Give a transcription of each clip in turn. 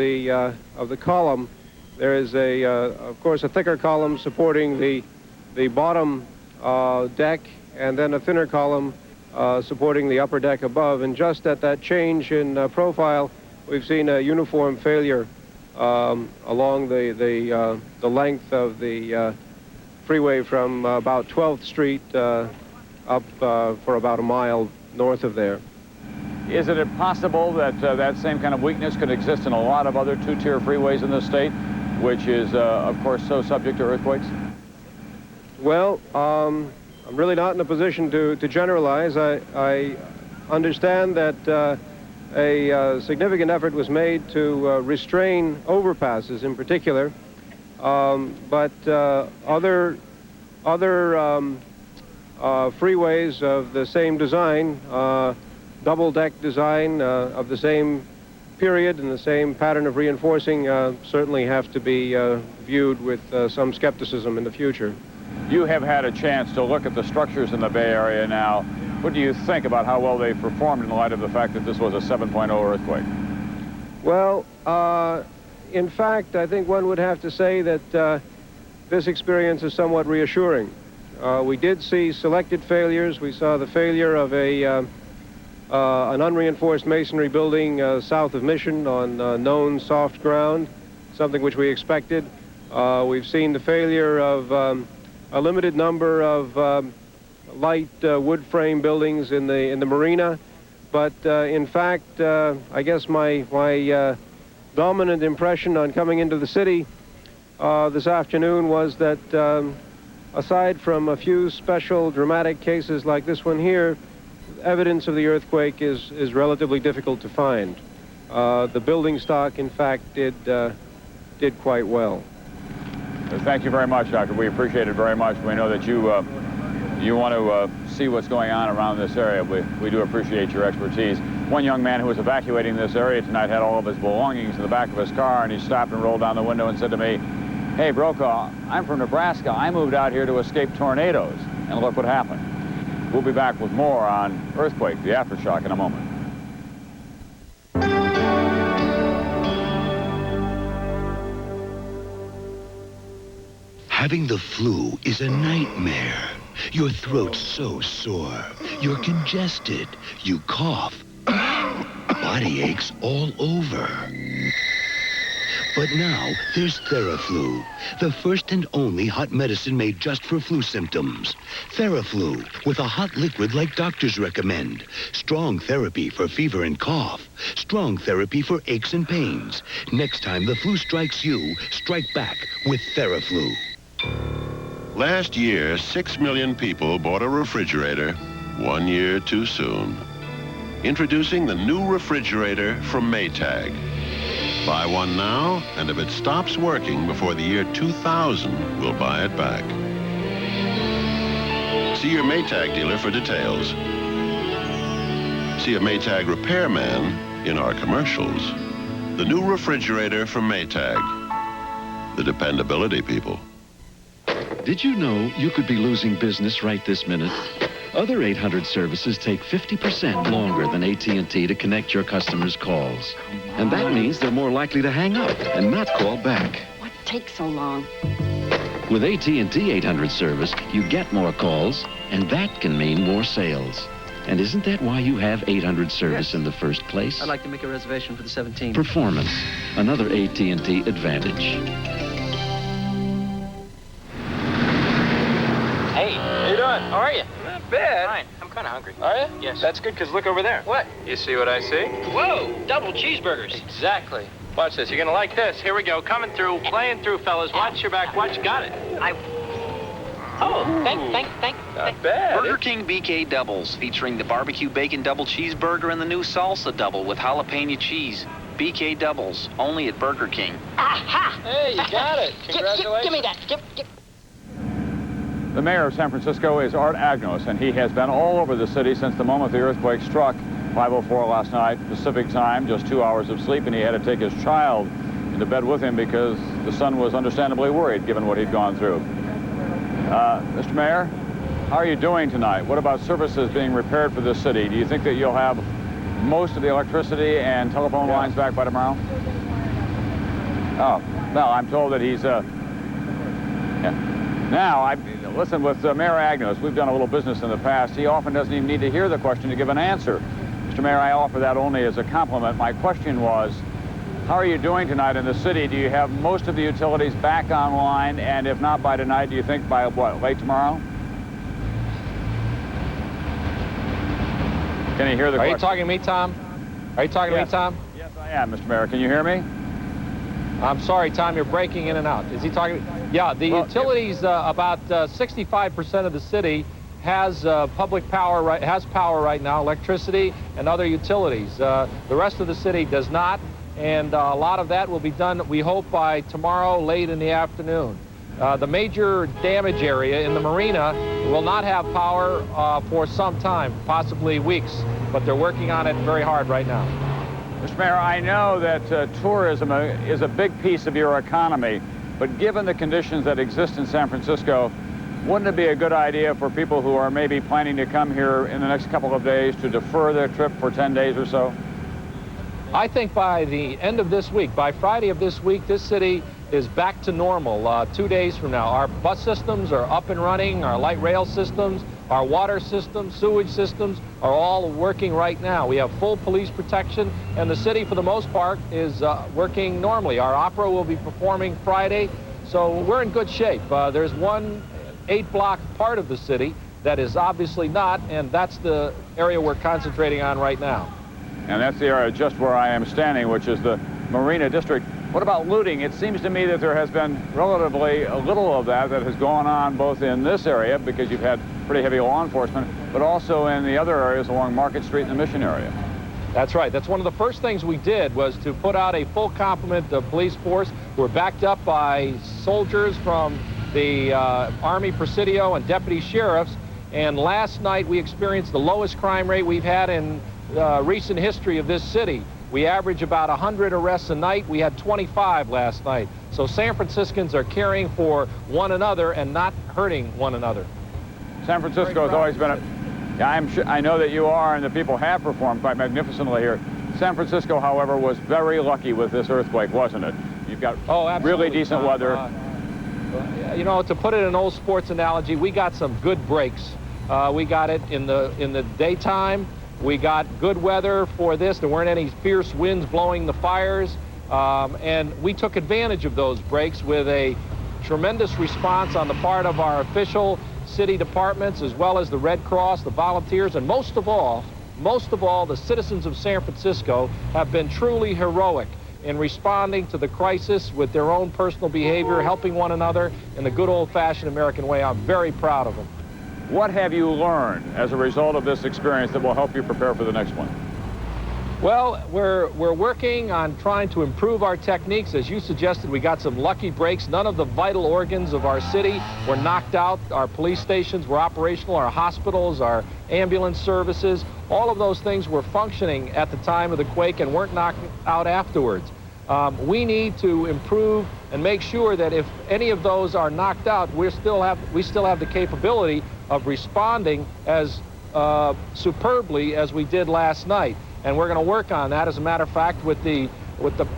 the column, there is of course, a thicker column supporting the bottom deck, and then a thinner column supporting the upper deck above. And just at that change in profile, we've seen a uniform failure along the length of the freeway from about 12th Street up for about a mile north of there. Is it possible that that same kind of weakness could exist in a lot of other two-tier freeways in the state, which is, of course, so subject to earthquakes? Well, I'm really not in a position to generalize. I understand that a significant effort was made to restrain overpasses in particular, but other freeways of the same design, double-deck design of the same period and the same pattern of reinforcing, certainly have to be viewed with some skepticism in the future. You have had a chance to look at the structures in the Bay Area now. What do you think about how well they performed in light of the fact that this was a 7.0 earthquake? Well, in fact, I think one would have to say that this experience is somewhat reassuring. We did see selected failures. We saw the failure of an unreinforced masonry building south of Mission on known soft ground, something which we expected. We've seen the failure of a limited number of light wood frame buildings in the marina, but in fact, I guess my dominant impression on coming into the city this afternoon was that aside from a few special dramatic cases like this one here, evidence of the earthquake is relatively difficult to find. The building stock, in fact, did quite well. Thank you very much, Doctor. We appreciate it very much. We know that you want to see what's going on around this area. We do appreciate your expertise. One young man who was evacuating this area tonight had all of his belongings in the back of his car, and he stopped and rolled down the window and said to me, "Hey, Brokaw, I'm from Nebraska. I moved out here to escape tornadoes, and look what happened." We'll be back with more on earthquake, the aftershock, in a moment. Having the flu is a nightmare. Your throat's so sore. You're congested. You cough. Body aches all over. But now there's Theraflu, the first and only hot medicine made just for flu symptoms. Theraflu, with a hot liquid like doctors recommend. Strong therapy for fever and cough. Strong therapy for aches and pains. Next time the flu strikes you, strike back with Theraflu. Last year, 6 million people bought a refrigerator 1 year too soon. Introducing the new refrigerator from Maytag. Buy one now, and if it stops working before the year 2000, we'll buy it back. See your Maytag dealer for details. See a Maytag repairman in our commercials. The new refrigerator from Maytag. The dependability people. Did you know you could be losing business right this minute? Other 800 services take 50% longer than AT&T to connect your customers' calls. And that means they're more likely to hang up and not call back. What takes so long? With AT&T 800 service, you get more calls, and that can mean more sales. And isn't that why you have 800 service Yes. in the first place? I'd like to make a reservation for the 17th. Performance, another AT&T advantage. Hey, how you doing? How are you? Not bad. Fine. I'm kind of hungry. Are you? Yes. That's good, because look over there. What? You see what I see? Whoa, double cheeseburgers. Exactly. Watch this. You're going to like this. Here we go. Coming through, playing through, fellas. Watch your back. Watch. Got it. Oh, thank. Not bad. Burger King BK Doubles, featuring the barbecue bacon double cheeseburger and the new salsa double with jalapeno cheese. BK Doubles, only at Burger King. Aha! Hey, you got it. Congratulations. Give me that. Give. The mayor of San Francisco is Art Agnos, and he has been all over the city since the moment the earthquake struck, 5:04 last night, Pacific time, just 2 hours of sleep, and he had to take his child into bed with him because the son was understandably worried given what he'd gone through. Mr. Mayor, how are you doing tonight? What about services being repaired for this city? Do you think that you'll have most of the electricity and telephone lines back by tomorrow? Oh, well, I'm told that he's, yeah. Now, listen, with Mayor Agnos, we've done a little business in the past. He often doesn't even need to hear the question to give an answer. Mr. Mayor, I offer that only as a compliment. My question was, how are you doing tonight in the city? Do you have most of the utilities back online? And if not by tonight, do you think by what, late tomorrow? Can you hear the question? Are you talking to me, Tom? Are you talking to me, Tom? Yes, I am, Mr. Mayor. Can you hear me? I'm sorry, Tom, you're breaking in and out. Is he talking? Yeah, the utilities, about 65% of the city has public power, has power right now, electricity and other utilities. The rest of the city does not, and a lot of that will be done, we hope, by tomorrow late in the afternoon. The major damage area in the marina will not have power for some time, possibly weeks, but they're working on it very hard right now. Mr. Mayor, I know that tourism is a big piece of your economy, but given the conditions that exist in San Francisco, wouldn't it be a good idea for people who are maybe planning to come here in the next couple of days to defer their trip for 10 days or so? I think by the end of this week, by Friday of this week, this city is back to normal 2 days from now. Our bus systems are up and running, our light rail systems, our water systems, sewage systems are all working right now. We have full police protection, and the city, for the most part, is working normally. Our opera will be performing Friday, so we're in good shape. There's one 8-block part of the city that is obviously not, and that's the area we're concentrating on right now. And that's the area just where I am standing, which is the Marina District. What about looting? It seems to me that there has been relatively a little of that has gone on both in this area, because you've had pretty heavy law enforcement, but also in the other areas along Market Street and the Mission area. That's right. That's one of the first things we did, was to put out a full complement of police force. We're backed up by soldiers from the Army Presidio and deputy sheriffs. And last night we experienced the lowest crime rate we've had in recent history of this city. We average about 100 arrests a night. We had 25 last night. So San Franciscans are caring for one another and not hurting one another. San Francisco has always been I know that you are, and the people have performed quite magnificently here. San Francisco, however, was very lucky with this earthquake, wasn't it? You've got really decent weather. You know, to put it in an old sports analogy, we got some good breaks. We got it in the daytime. We got good weather for this. There weren't any fierce winds blowing the fires. And we took advantage of those breaks with a tremendous response on the part of our official city departments, as well as the Red Cross, the volunteers, and most of all, the citizens of San Francisco have been truly heroic in responding to the crisis with their own personal behavior, helping one another in the good old-fashioned American way. I'm very proud of them. What have you learned as a result of this experience that will help you prepare for the next one? Well, we're working on trying to improve our techniques. As you suggested, we got some lucky breaks. None of the vital organs of our city were knocked out. Our police stations were operational, our hospitals, our ambulance services. All of those things were functioning at the time of the quake and weren't knocked out afterwards. We need to improve and make sure that if any of those are knocked out, we still have the capability of responding as superbly as we did last night. And we're going to work on that. As a matter of fact, with the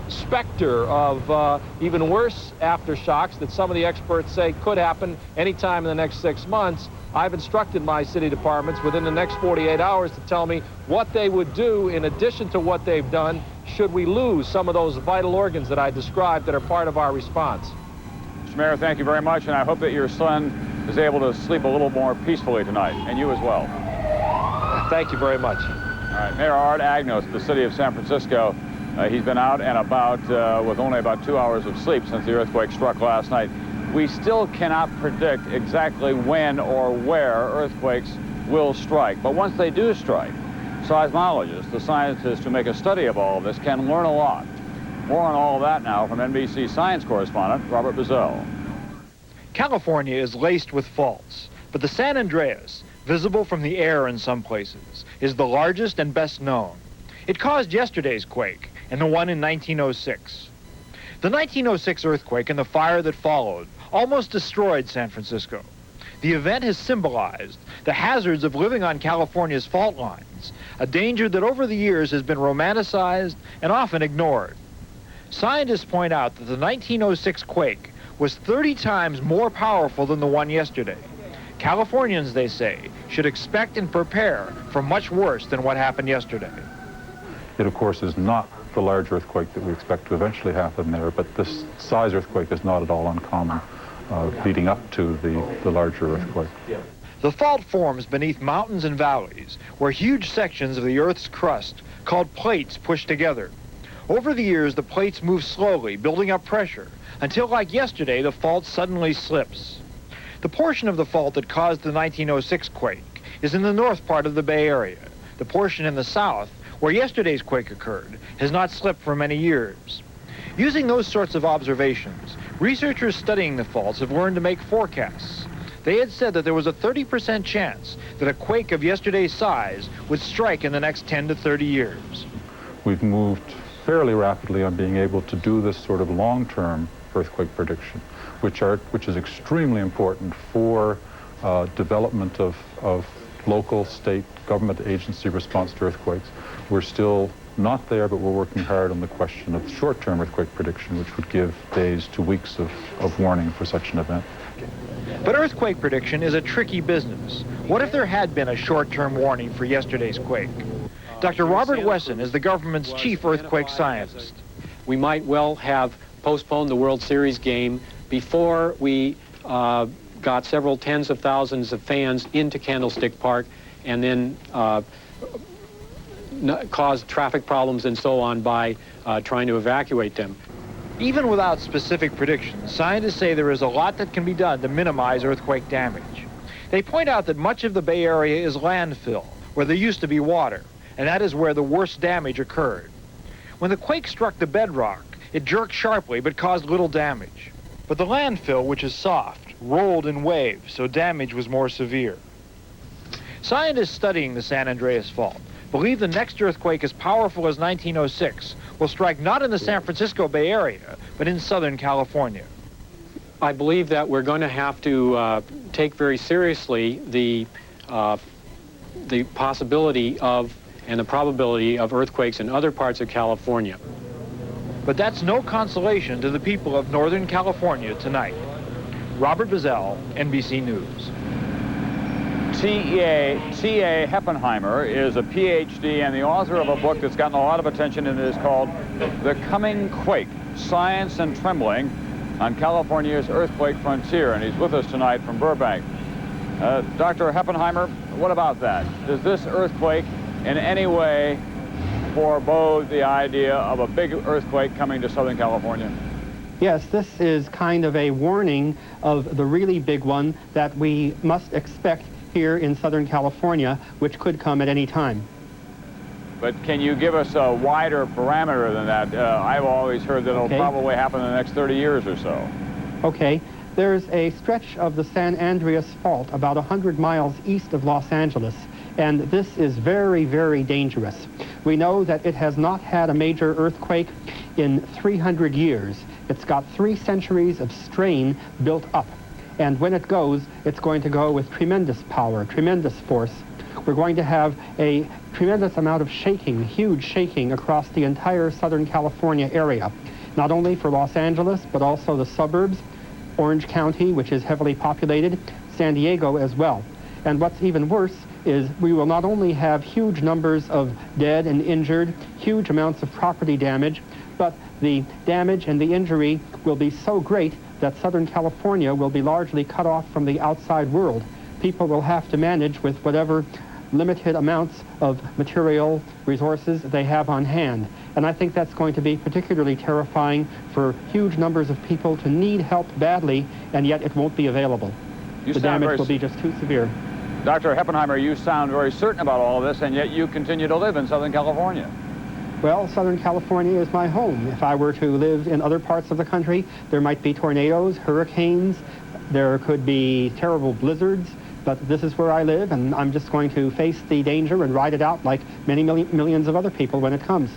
specter of even worse aftershocks that some of the experts say could happen anytime in the next 6 months, I've instructed my city departments within the next 48 hours to tell me what they would do in addition to what they've done should we lose some of those vital organs that I described that are part of our response. Mr. Mayor, thank you very much, and I hope that your son is able to sleep a little more peacefully tonight, and you as well. Thank you very much. All right, Mayor Art Agnos, the city of San Francisco, he's been out and about with only about 2 hours of sleep since the earthquake struck last night. We still cannot predict exactly when or where earthquakes will strike, but once they do strike, seismologists, the scientists who make a study of all of this, can learn a lot. More on all of that now from NBC science correspondent Robert Bazell. California is laced with faults, but the San Andreas, visible from the air in some places, is the largest and best known. It caused yesterday's quake and the one in 1906. The 1906 earthquake and the fire that followed almost destroyed San Francisco. The event has symbolized the hazards of living on California's fault lines, a danger that over the years has been romanticized and often ignored. Scientists point out that the 1906 quake was 30 times more powerful than the one yesterday. Californians, they say, should expect and prepare for much worse than what happened yesterday. It, of course, is not the large earthquake that we expect to eventually happen there, but this size earthquake is not at all uncommon leading up to the larger earthquake. The fault forms beneath mountains and valleys, where huge sections of the Earth's crust, called plates, push together. Over the years, the plates move slowly, building up pressure, until, like yesterday, the fault suddenly slips. The portion of the fault that caused the 1906 quake is in the north part of the Bay Area. The portion in the south, where yesterday's quake occurred, has not slipped for many years. Using those sorts of observations, researchers studying the faults have learned to make forecasts. They had said that there was a 30% chance that a quake of yesterday's size would strike in the next 10 to 30 years. We've moved fairly rapidly on being able to do this sort of long-term earthquake prediction, which is extremely important for development of local, state, government agency response to earthquakes. We're still not there, but we're working hard on the question of short-term earthquake prediction, which would give days to weeks of warning for such an event. But earthquake prediction is a tricky business. What if there had been a short-term warning for yesterday's quake? Dr. Robert Wesson is the government's chief earthquake scientist. We might well have postponed the World Series game before we got several tens of thousands of fans into Candlestick Park and then caused traffic problems and so on by trying to evacuate them. Even without specific predictions, scientists say there is a lot that can be done to minimize earthquake damage. They point out that much of the Bay Area is landfill, where there used to be water, and that is where the worst damage occurred. When the quake struck the bedrock, it jerked sharply but caused little damage. But the landfill, which is soft, rolled in waves, so damage was more severe. Scientists studying the San Andreas Fault believe the next earthquake as powerful as 1906 will strike not in the San Francisco Bay Area, but in Southern California. I believe that we're going to have to take very seriously the possibility of and the probability of earthquakes in other parts of California. But that's no consolation to the people of Northern California tonight. Robert Bazell, NBC News. T.A. Heppenheimer is a PhD and the author of a book that's gotten a lot of attention, and it is called The Coming Quake, Science and Trembling on California's Earthquake Frontier, and he's with us tonight from Burbank. Dr. Heppenheimer, what about that? Does this earthquake in any way forebode the idea of a big earthquake coming to Southern California? Yes, this is kind of a warning of the really big one that we must expect here in Southern California, which could come at any time. But can you give us a wider parameter than that? I've always heard that it'll probably happen in the next 30 years or so. Okay. There's a stretch of the San Andreas Fault about 100 miles east of Los Angeles, and this is very, very dangerous. We know that it has not had a major earthquake in 300 years. It's got 3 centuries of strain built up. And when it goes, it's going to go with tremendous power, tremendous force. We're going to have a tremendous amount of shaking, huge shaking across the entire Southern California area, not only for Los Angeles, but also the suburbs, Orange County, which is heavily populated, San Diego as well. And what's even worse is we will not only have huge numbers of dead and injured, huge amounts of property damage, but the damage and the injury will be so great that Southern California will be largely cut off from the outside world. People will have to manage with whatever limited amounts of material resources they have on hand. And I think that's going to be particularly terrifying for huge numbers of people to need help badly, and yet it won't be available. The damage will be just too severe. Dr. Heppenheimer, you sound very certain about all of this, and yet you continue to live in Southern California. Well, Southern California is my home. If I were to live in other parts of the country, there might be tornadoes, hurricanes, there could be terrible blizzards, but this is where I live, and I'm just going to face the danger and ride it out like many millions of other people when it comes.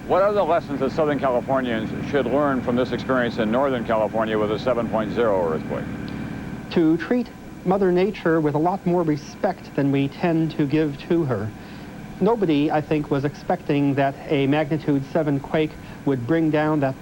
What are the lessons that Southern Californians should learn from this experience in Northern California with a 7.0 earthquake? To treat Mother Nature with a lot more respect than we tend to give to her. Nobody, I think, was expecting that a magnitude 7 quake would bring down that